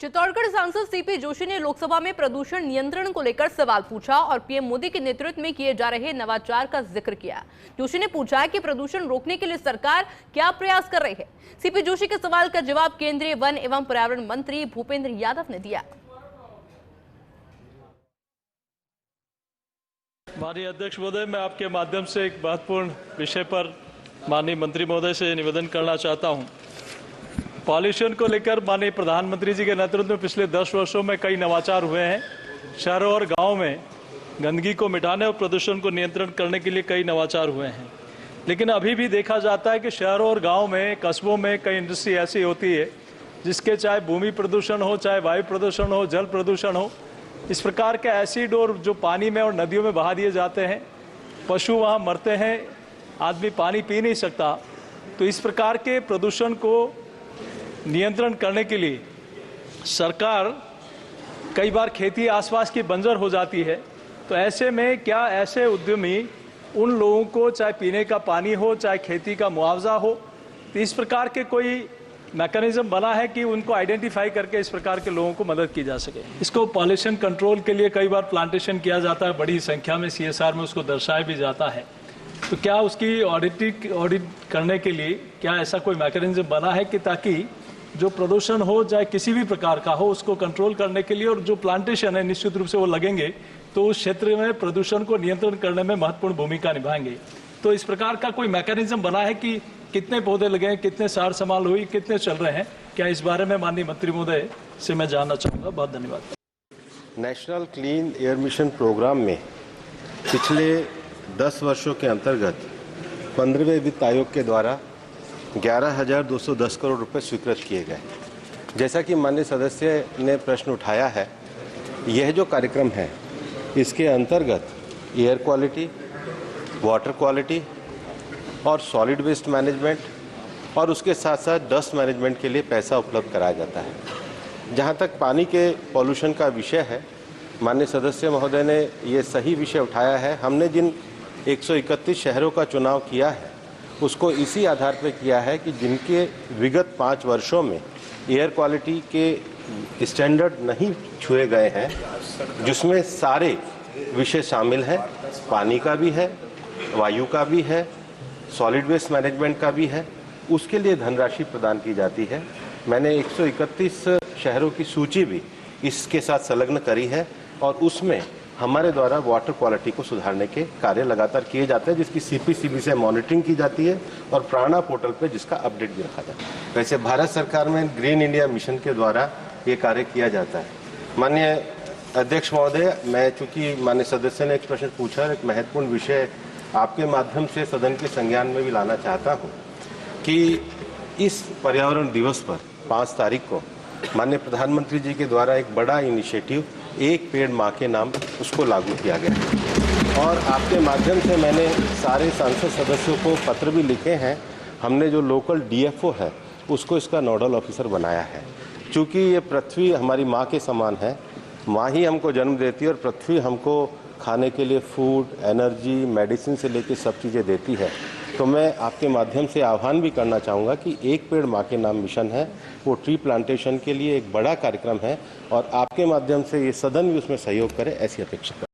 चित्तौड़गढ़ सांसद सीपी जोशी ने लोकसभा में प्रदूषण नियंत्रण को लेकर सवाल पूछा और पीएम मोदी के नेतृत्व में किए जा रहे नवाचार का जिक्र किया। जोशी ने पूछा कि प्रदूषण रोकने के लिए सरकार क्या प्रयास कर रही है। सीपी जोशी के सवाल का जवाब केंद्रीय वन एवं पर्यावरण मंत्री भूपेंद्र यादव ने दिया। माननीय अध्यक्ष महोदय, मैं आपके माध्यम से एक महत्वपूर्ण विषय पर माननीय मंत्री महोदय से निवेदन करना चाहता हूं। पॉल्यूशन को लेकर माननीय प्रधानमंत्री जी के नेतृत्व में पिछले 10 वर्षों में कई नवाचार हुए हैं। शहरों और गांवों में गंदगी को मिटाने और प्रदूषण को नियंत्रण करने के लिए कई नवाचार हुए हैं, लेकिन अभी भी देखा जाता है कि शहरों और गाँव में, कस्बों में कई इंडस्ट्री ऐसी होती है जिसके चाहे भूमि प्रदूषण हो, चाहे वायु प्रदूषण हो, जल प्रदूषण हो, इस प्रकार के एसिड और जो पानी में और नदियों में बहा दिए जाते हैं, पशु वहाँ मरते हैं, आदमी पानी पी नहीं सकता। तो इस प्रकार के प्रदूषण को नियंत्रण करने के लिए सरकार कई बार खेती आसपास की बंजर हो जाती है। तो ऐसे में क्या ऐसे उद्यमी उन लोगों को चाहे पीने का पानी हो, चाहे खेती का मुआवजा हो, तो इस प्रकार के कोई मैकेनिज्म बना है कि उनको आइडेंटिफाई करके इस प्रकार के लोगों को मदद की जा सके। इसको पॉल्यूशन कंट्रोल के लिए कई बार प्लांटेशन किया जाता है, बड़ी संख्या में CSR में उसको दर्शाया भी जाता है। तो क्या उसकी ऑडिट करने के लिए क्या ऐसा कोई मैकेनिज्म बना है कि ताकि जो प्रदूषण हो, चाहे किसी भी प्रकार का हो, उसको कंट्रोल करने के लिए, और जो प्लांटेशन है निश्चित रूप से वो लगेंगे तो उस क्षेत्र में प्रदूषण को नियंत्रण करने में महत्वपूर्ण भूमिका निभाएंगे। तो इस प्रकार का कोई मैकेनिज्म बना है कि कितने पौधे लगे, कितने सार संभाल हुई, कितने चल रहे हैं, क्या इस बारे में माननीय मंत्री महोदय से मैं जानना चाहूँगा। बहुत धन्यवाद। National clean air mission programme में पिछले 10 वर्षों के अंतर्गत 15वें वित्त आयोग के द्वारा 11,210 करोड़ रुपए स्वीकृत किए गए। जैसा कि माननीय सदस्य ने प्रश्न उठाया है, यह जो कार्यक्रम है इसके अंतर्गत एयर क्वालिटी, वाटर क्वालिटी और सॉलिड वेस्ट मैनेजमेंट और उसके साथ साथ डस्ट मैनेजमेंट के लिए पैसा उपलब्ध कराया जाता है। जहाँ तक पानी के पॉल्यूशन का विषय है, माननीय सदस्य महोदय ने ये सही विषय उठाया है। हमने जिन 131 शहरों का चुनाव किया है उसको इसी आधार पर किया है कि जिनके विगत 5 वर्षों में एयर क्वालिटी के स्टैंडर्ड नहीं छुए गए हैं, जिसमें सारे विषय शामिल हैं, पानी का भी है, वायु का भी है, सॉलिड वेस्ट मैनेजमेंट का भी है, उसके लिए धनराशि प्रदान की जाती है। मैंने 131 शहरों की सूची भी इसके साथ संलग्न करी है और उसमें हमारे द्वारा वाटर क्वालिटी को सुधारने के कार्य लगातार किए जाते हैं, जिसकी CPCB से मॉनिटरिंग की जाती है और प्राणा पोर्टल पे जिसका अपडेट भी रखा जाता है। वैसे भारत सरकार में ग्रीन इंडिया मिशन के द्वारा ये कार्य किया जाता है। माननीय अध्यक्ष महोदय, मैं चूंकि माननीय सदस्य ने एक प्रश्न पूछा, एक महत्वपूर्ण विषय आपके माध्यम से सदन के संज्ञान में भी लाना चाहता हूँ कि इस पर्यावरण दिवस पर 5 तारीख को माननीय प्रधानमंत्री जी के द्वारा एक बड़ा इनिशिएटिव एक पेड़ माँ के नाम उसको लागू किया गया और आपके माध्यम से मैंने सारे सांसद सदस्यों को पत्र भी लिखे हैं। हमने जो लोकल DFO है उसको इसका नोडल ऑफिसर बनाया है। चूँकि ये पृथ्वी हमारी माँ के समान है, माँ ही हमको जन्म देती है और पृथ्वी हमको खाने के लिए फूड, एनर्जी, मेडिसिन से लेकर सब चीज़ें देती है। तो मैं आपके माध्यम से आह्वान भी करना चाहूँगा कि एक पेड़ माँ के नाम मिशन है, वो ट्री प्लांटेशन के लिए एक बड़ा कार्यक्रम है और आपके माध्यम से ये सदन भी उसमें सहयोग करे, ऐसी अपेक्षा।